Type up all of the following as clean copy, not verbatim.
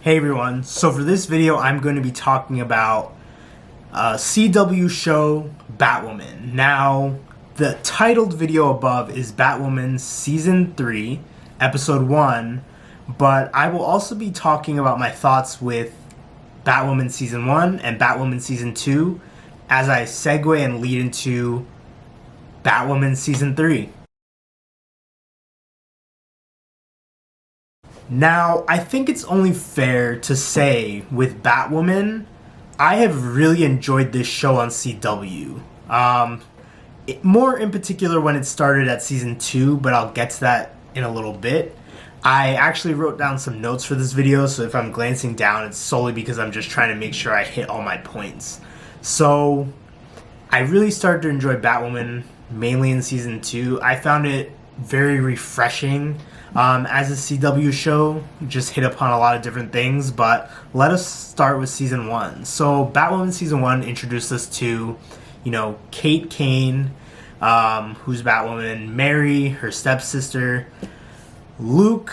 Hey everyone, so for this video I'm going to be talking about CW show Batwoman. Now, the titled video above is Batwoman Season 3, Episode 1, but I will also be talking about my thoughts with Batwoman Season 1 and Batwoman Season 2 as I segue and lead into Batwoman Season 3. Now, I think it's only fair to say with Batwoman, I have really enjoyed this show on CW. More in particular when it started at Season 2, but I'll get to that in a little bit. I actually wrote down some notes for this video, so if I'm glancing down, it's solely because I'm just trying to make sure I hit all my points. So, I really started to enjoy Batwoman mainly in Season 2. I found it very refreshing. As a CW show, just hit upon a lot of different things, but let us start with Season 1. So, Batwoman Season 1 introduced us to, Kane, who's Batwoman, Mary, her stepsister, Luke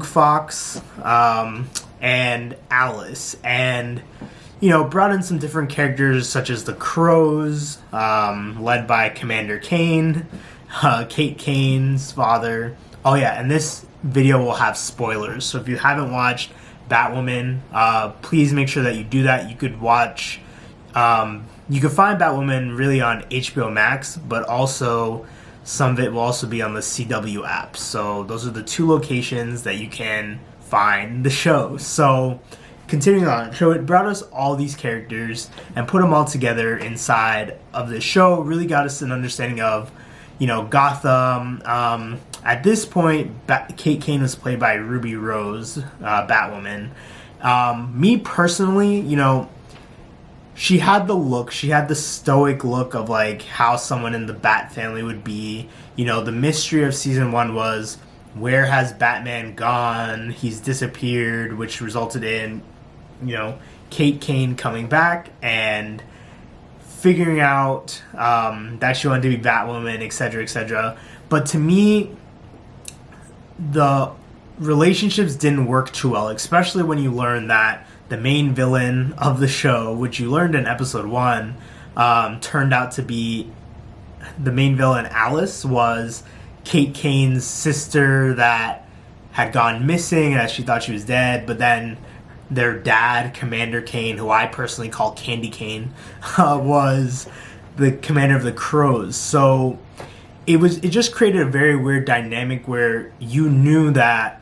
Fox, and Alice, and, brought in some different characters such as the Crows, led by Commander Kane, Kate Kane's father. Oh yeah, and this video will have spoilers, so if you haven't watched Batwoman, please make sure that you do that. You could watch, you can find Batwoman really on HBO Max, but also some of it will also be on the CW app. So those are the two locations that you can find the show. So continuing on, so it brought us all these characters and put them all together inside of the show. Really got us an understanding of Gotham. At this point, Kate Kane was played by Ruby Rose, Batwoman. Me personally, she had the look, she had the stoic look of like how someone in the Bat family would be. The mystery of Season 1 was, where has Batman gone? He's disappeared, which resulted in, Kate Kane coming back and figuring out that she wanted to be Batwoman, etc., etc. But to me, the relationships didn't work too well, especially when you learn that the main villain of the show, which you learned in Episode 1, turned out to be the main villain. Alice was Kate Kane's sister that had gone missing as she thought she was dead, but then their dad, Commander Kane, who I personally call Candy Kane, was the commander of the Crows. So it just created a very weird dynamic where you knew that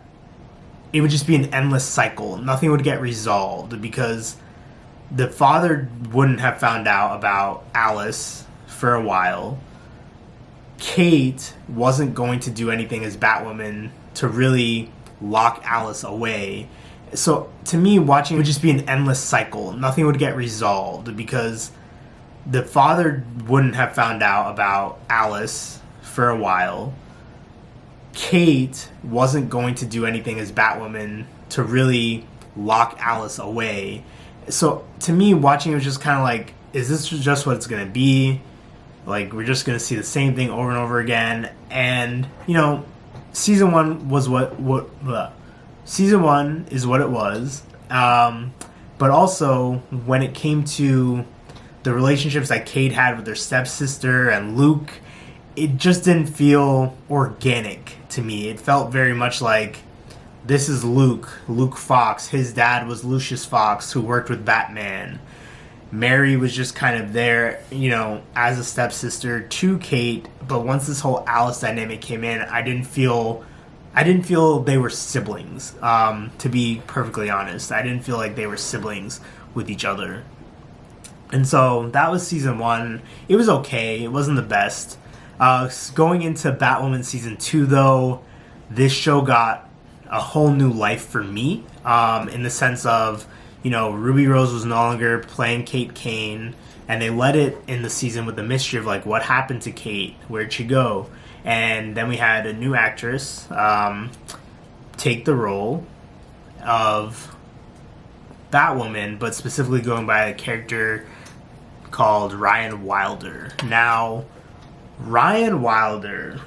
it would just be an endless cycle. Nothing would get resolved because the father wouldn't have found out about Alice for a while. Kate wasn't going to do anything as Batwoman to really lock Alice away. So to me, watching it would just be an endless cycle. Nothing would get resolved because the father wouldn't have found out about Alice for a while. Kate wasn't going to do anything as Batwoman to really lock Alice away. So to me, watching it was just kind of like, is this just what it's going to be? Like, we're just going to see the same thing over and over again. And, Season 1 was Season 1 is what it was. But also, when it came to the relationships that Kate had with her stepsister and Luke, it just didn't feel organic to me. It felt very much like, this is Luke Fox. His dad was Lucius Fox, who worked with Batman. Mary was just kind of there, as a stepsister to Kate. But once this whole Alice dynamic came in, I didn't feel they were siblings, to be perfectly honest. I didn't feel like they were siblings with each other. And so that was Season 1. It was okay. It wasn't the best. Going into Batwoman Season 2, though, this show got a whole new life for me, in the sense of, Ruby Rose was no longer playing Kate Kane, and they led it in the season with the mystery of, like, what happened to Kate? Where'd she go? And then we had a new actress take the role of Batwoman, but specifically going by a character called Ryan Wilder. Now, Ryan Wilder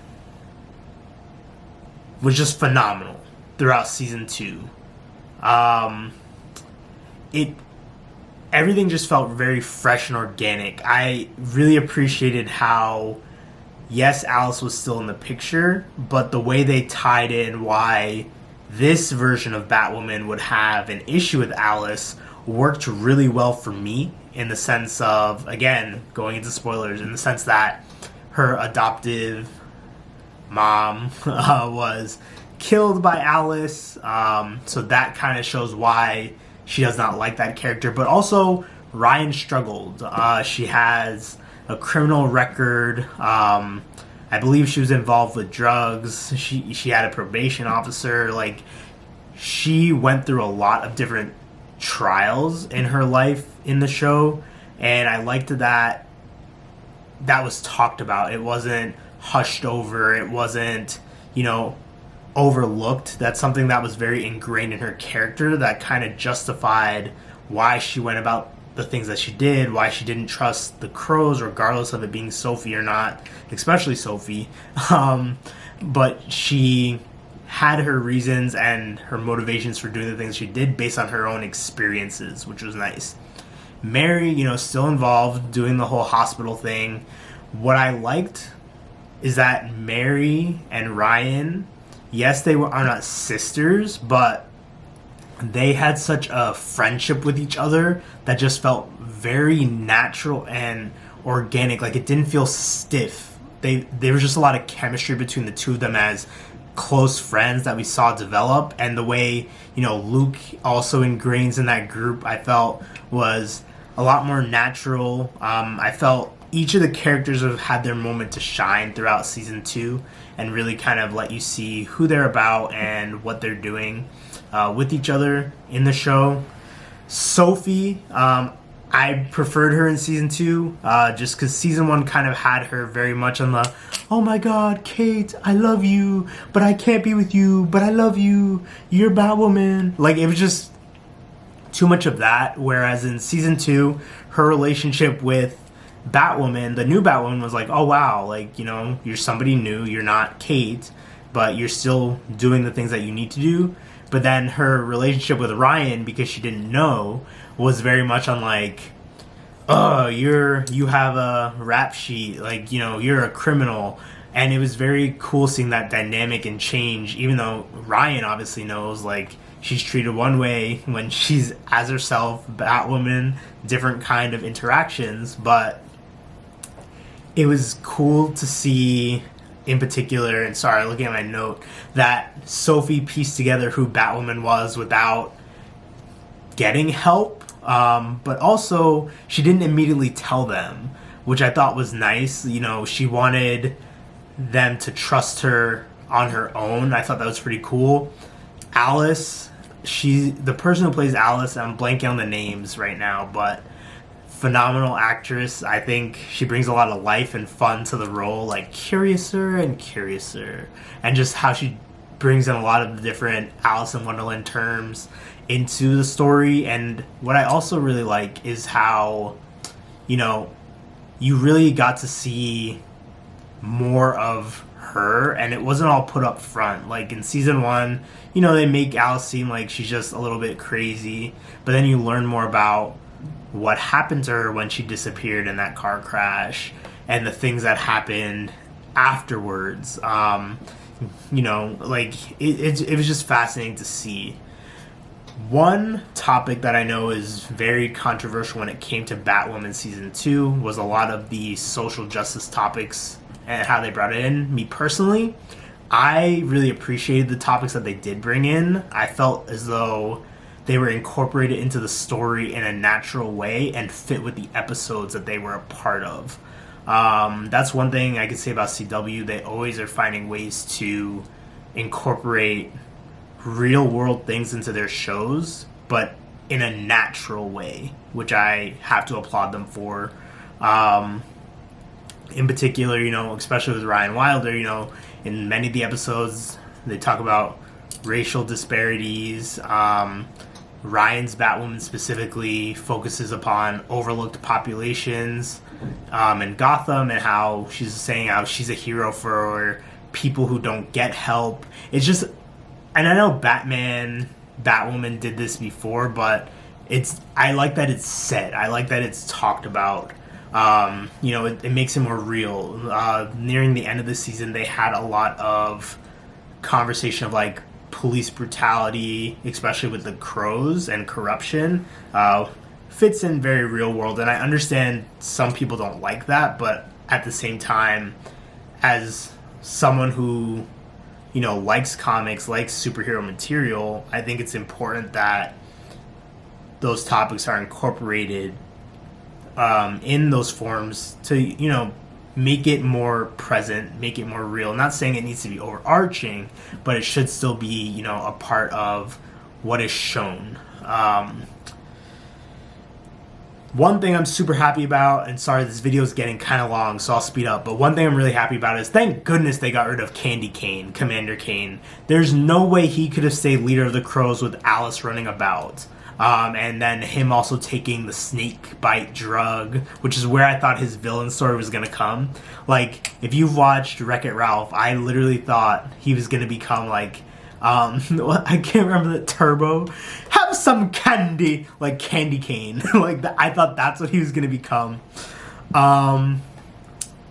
was just phenomenal throughout Season 2. it everything just felt very fresh and organic. I really appreciated how, yes, Alice was still in the picture, but the way they tied in why this version of Batwoman would have an issue with Alice worked really well for me, in the sense of, again, going into spoilers, in the sense that her adoptive mom was killed by Alice, so that kind of shows why she does not like that character. But also, Ryan struggled. She has a criminal record. I believe she was involved with drugs. She had a probation officer. Like, she went through a lot of different trials in her life in the show, and I liked that was talked about. It wasn't hushed over. It wasn't, overlooked. That's something that was very ingrained in her character that kind of justified why she went about the things that she did, why she didn't trust the crows, regardless of it being Sophie or not, especially Sophie. But she had her reasons and her motivations for doing the things she did based on her own experiences, which was nice. Mary, still involved, doing the whole hospital thing. What I liked is that Mary and Ryan, yes, are not sisters, but they had such a friendship with each other that just felt very natural and organic. Like, it didn't feel stiff. There was just a lot of chemistry between the two of them as close friends that we saw develop, and the way Luke also ingrains in that group, I felt was a lot more natural. I felt each of the characters have had their moment to shine throughout season 2 and really kind of let you see who they're about and what they're doing with each other in the show. Sophie, I preferred her in season 2 just because season 1 kind of had her very much on the, oh my god, Kate, I love you, but I can't be with you, but I love you, you're Batwoman. Like, it was just too much of that, whereas in season 2, her relationship with Batwoman, the new Batwoman, was like, oh wow, like, you're somebody new, you're not Kate, but you're still doing the things that you need to do. But then her relationship with Ryan, because she didn't know, was very much on like, oh, you have a rap sheet, like, you're a criminal. And it was very cool seeing that dynamic and change, even though Ryan obviously knows, like, she's treated one way when she's as herself, Batwoman, different kind of interactions. But it was cool to see, in particular, and sorry, looking at my note, that Sophie pieced together who Batwoman was without getting help, but also she didn't immediately tell them, which I thought was nice. She wanted them to trust her on her own. I thought that was pretty cool. Alice, the person who plays Alice, I'm blanking on the names right now, but phenomenal actress. I think she brings a lot of life and fun to the role, like curiouser and curiouser, and just how she brings in a lot of the different Alice in Wonderland terms into the story. And what I also really like is how, you really got to see more of her, and it wasn't all put up front. Like in season 1, they make Alice seem like she's just a little bit crazy, but then you learn more about what happened to her when she disappeared in that car crash and the things that happened afterwards. Like it was just fascinating to see. One topic that I know is very controversial when it came to Batwoman Season 2 was a lot of the social justice topics and how they brought it in. Me personally, I really appreciated the topics that they did bring in. I felt as though they were incorporated into the story in a natural way and fit with the episodes that they were a part of. That's one thing I can say about CW. They always are finding ways to incorporate real world things into their shows, but in a natural way, which I have to applaud them for. In particular, especially with Ryan Wilder, in many of the episodes, they talk about racial disparities. Ryan's Batwoman specifically focuses upon overlooked populations in Gotham, and how she's saying how she's a hero for people who don't get help. It's just, and I know Batwoman did this before, but I like that it's said. I like that it's talked about. It makes it more real. Nearing the end of the season, they had a lot of conversation of like police brutality, especially with the crows and corruption. Fits in very real world, and I understand some people don't like that, but at the same time, as someone who likes comics, likes superhero material, I think it's important that those topics are incorporated in those forms to make it more present, make it more real. Not saying it needs to be overarching, but it should still be a part of what is shown. One thing I'm super happy about, and sorry this video is getting kind of long, so I'll speed up, but one thing I'm really happy about is thank goodness they got rid of Candy Kane, Commander Kane. There's no way he could have stayed leader of the Crows with Alice running about. And then him also taking the snake bite drug, which is where I thought his villain story was going to come. Like, if you've watched Wreck-It Ralph, I literally thought he was going to become like, I can't remember the Turbo. Have some candy, like Candy Cane. I thought that's what he was going to become.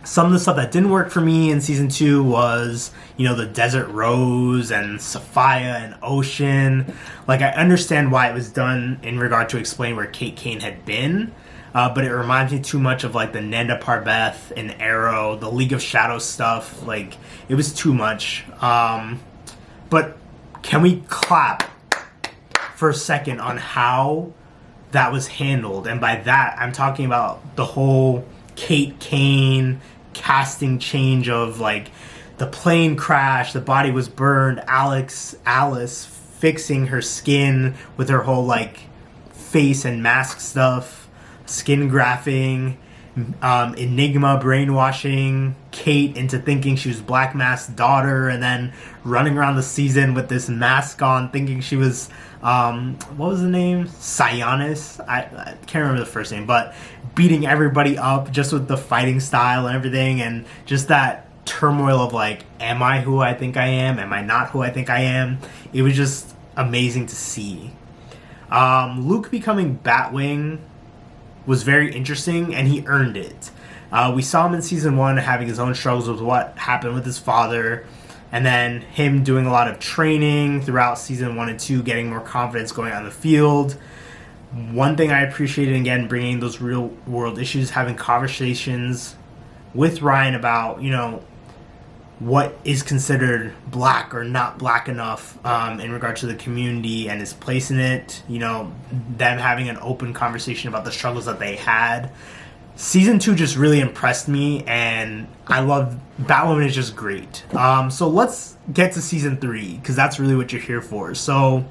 Some of the stuff that didn't work for me in season 2 was, the Desert Rose and Sophia and Ocean. Like, I understand why it was done in regard to explain where Kate Kane had been, but it reminds me too much of, like, the Nanda Parbat and Arrow, the League of Shadows stuff. Like, it was too much. But can we clap for a second on how that was handled? And by that, I'm talking about the whole Kate Kane casting change of, like, the plane crash, the body was burned, Alice fixing her skin with her whole, like, face and mask stuff, skin graphing, Enigma brainwashing Kate into thinking she was Black Mask's daughter, and then running around the season with this mask on thinking she was, what was the name? Sionis? I can't remember the first name, but beating everybody up just with the fighting style and everything, and just that turmoil of like, am I who I think I am? Am I not who I think I am? It was just amazing to see. Luke becoming Batwing was very interesting, and he earned it. We saw him in season 1 having his own struggles with what happened with his father, and then him doing a lot of training throughout season 1 and 2, getting more confidence going on the field. One thing I appreciated, again, bringing those real world issues, having conversations with Ryan about, what is considered black or not black enough in regard to the community and his place in it. Them having an open conversation about the struggles that they had. Season 2 just really impressed me, and I love Batwoman is just great. So let's get to season 3, because that's really what you're here for. So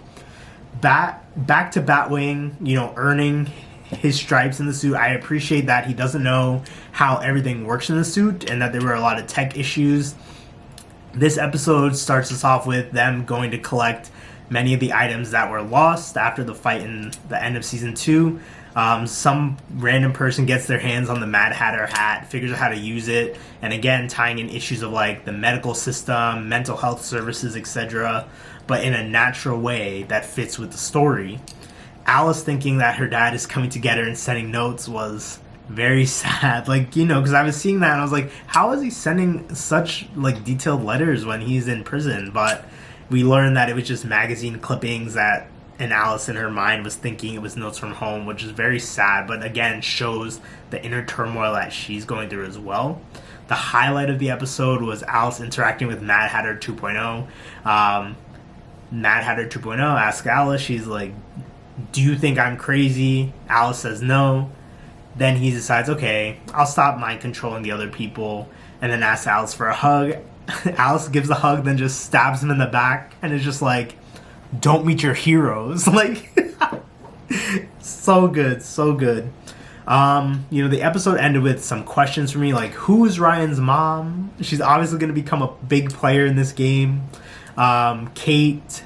back to Batwing, earning his stripes in the suit. I appreciate that he doesn't know how everything works in the suit, and that there were a lot of tech issues. This episode starts us off with them going to collect many of the items that were lost after the fight in the end of season 2. Some random person gets their hands on the Mad Hatter hat, figures out how to use it, and again, tying in issues of like the medical system, mental health services, etc., but in a natural way that fits with the story. Alice thinking that her dad is coming to get her and sending notes was very sad, because I was seeing that and I was like, how is he sending such like detailed letters when he's in prison? But we learned that it was just magazine clippings that, and Alice in her mind was thinking it was notes from home, which is very sad, but again shows the inner turmoil that she's going through as well. The highlight of the episode was Alice interacting with Mad Hatter 2.0. Mad Hatter 2.0 asks Alice, she's like, do you think I'm crazy? Alice says no. Then he decides, okay, I'll stop mind controlling the other people, and then asks Alice for a hug. Alice gives a hug, then just stabs him in the back, and is just like, don't meet your heroes. Like, so good, so good. The episode ended with some questions for me, like, who's Ryan's mom? She's obviously going to become a big player in this game. Kate,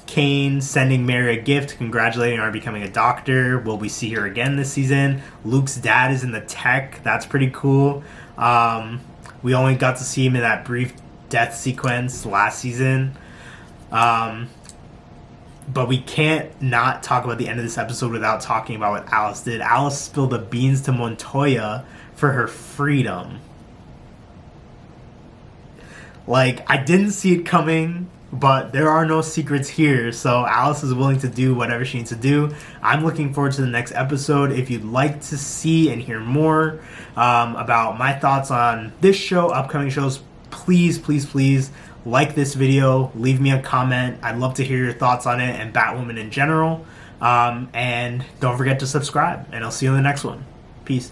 Kane sending Mary a gift, congratulating her on becoming a doctor. Will we see her again this season? Luke's dad is in the tech. That's pretty cool. We only got to see him in that brief death sequence last season. But we can't not talk about the end of this episode without talking about what Alice did. Alice spilled the beans to Montoya for her freedom. Like, I didn't see it coming, but there are no secrets here, so Alice is willing to do whatever she needs to do. I'm looking forward to the next episode. If you'd like to see and hear more about my thoughts on this show, upcoming shows, please like this video, leave me a comment. I'd love to hear your thoughts on it and Batwoman in general. And don't forget to subscribe, and I'll see you in the next one. Peace.